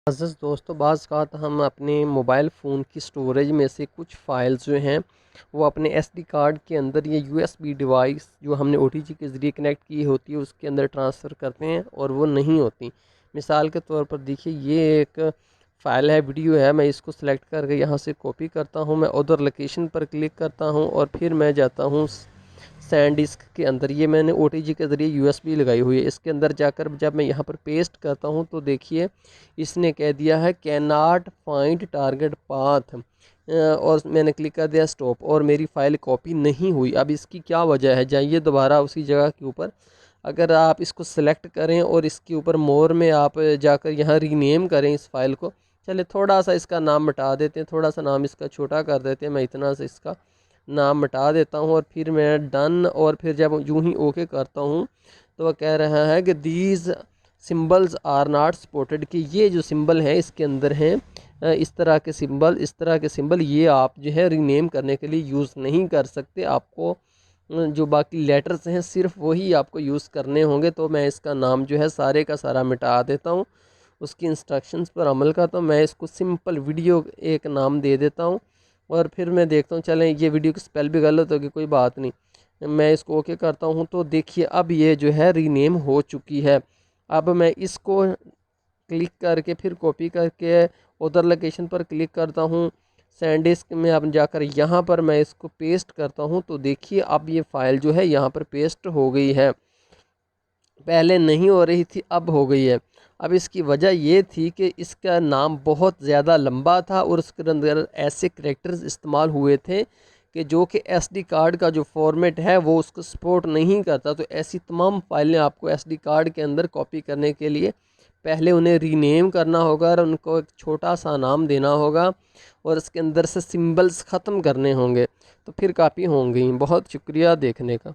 अज़ीज़ दोस्तों, बाज़ औक़ात हम अपने मोबाइल फ़ोन की स्टोरेज में से कुछ फ़ाइल्स जो हैं वो अपने एसडी कार्ड के अंदर या यूएसबी डिवाइस जो हमने ओटीजी के ज़रिए कनेक्ट की होती है उसके अंदर ट्रांसफ़र करते हैं और वो नहीं होती। मिसाल के तौर पर देखिए, ये एक फ़ाइल है, वीडियो है। मैं इसको सेलेक्ट करके यहाँ से कॉपी करता हूँ, मैं उधर लोकेशन पर क्लिक करता हूँ और फिर मैं जाता हूँ सैनडिस्क के अंदर। ये मैंने ओटीजी के ज़रिए यूएसबी लगाई हुई है। इसके अंदर जाकर जब मैं यहाँ पर पेस्ट करता हूँ तो देखिए इसने कह दिया है can not find target path, और मैंने क्लिक कर दिया स्टॉप और मेरी फ़ाइल कॉपी नहीं हुई। अब इसकी क्या वजह है? जाइए दोबारा उसी जगह के ऊपर, अगर आप इसको सेलेक्ट करें और इसके ऊपर मोर में आप जाकर यहाँ रीनेम करें इस फ़ाइल को। चलिए थोड़ा सा इसका नाम मिटा देते हैं, थोड़ा सा नाम इसका छोटा कर देते हैं। मैं इतना सा इसका नाम मिटा देता हूँ और फिर मैं डन, और फिर जब यूँ ही ओके करता हूँ तो वह कह रहा है कि these symbols are not supported, कि ये जो सिंबल हैं इसके अंदर हैं इस तरह के सिंबल ये आप जो है रीनेम करने के लिए यूज़ नहीं कर सकते। आपको जो बाकी लेटर्स हैं सिर्फ वही आपको यूज़ करने होंगे। तो मैं इसका नाम जो है सारे का सारा मिटा देता हूँ, उसकी इंस्ट्रक्शंस पर अमल करता हूँ। मैं इसको सिंपल वीडियो एक नाम दे देता हूँ और फिर मैं देखता हूँ, चलें ये वीडियो की स्पेल भी गलत होगी, कोई बात नहीं। मैं इसको ओके करता हूँ तो देखिए अब ये जो है रीनेम हो चुकी है। अब मैं इसको क्लिक करके फिर कॉपी करके उधर लोकेशन पर क्लिक करता हूँ, सैनडिस्क में अब जाकर यहाँ पर मैं इसको पेस्ट करता हूँ तो देखिए अब ये फ़ाइल जो है यहाँ पर पेस्ट हो गई है। पहले नहीं हो रही थी, अब हो गई है। अब इसकी वजह ये थी कि इसका नाम बहुत ज़्यादा लंबा था और उसके अंदर ऐसे करैक्टर्स इस्तेमाल हुए थे कि जो कि एसडी कार्ड का जो फॉर्मेट है वो उसको सपोर्ट नहीं करता। तो ऐसी तमाम फाइलें आपको एसडी कार्ड के अंदर कॉपी करने के लिए पहले उन्हें रीनेम करना होगा और उनको एक छोटा सा नाम देना होगा और इसके अंदर से सिंबल्स ख़त्म करने होंगे, तो फिर काफ़ी होंगी। बहुत शुक्रिया देखने का।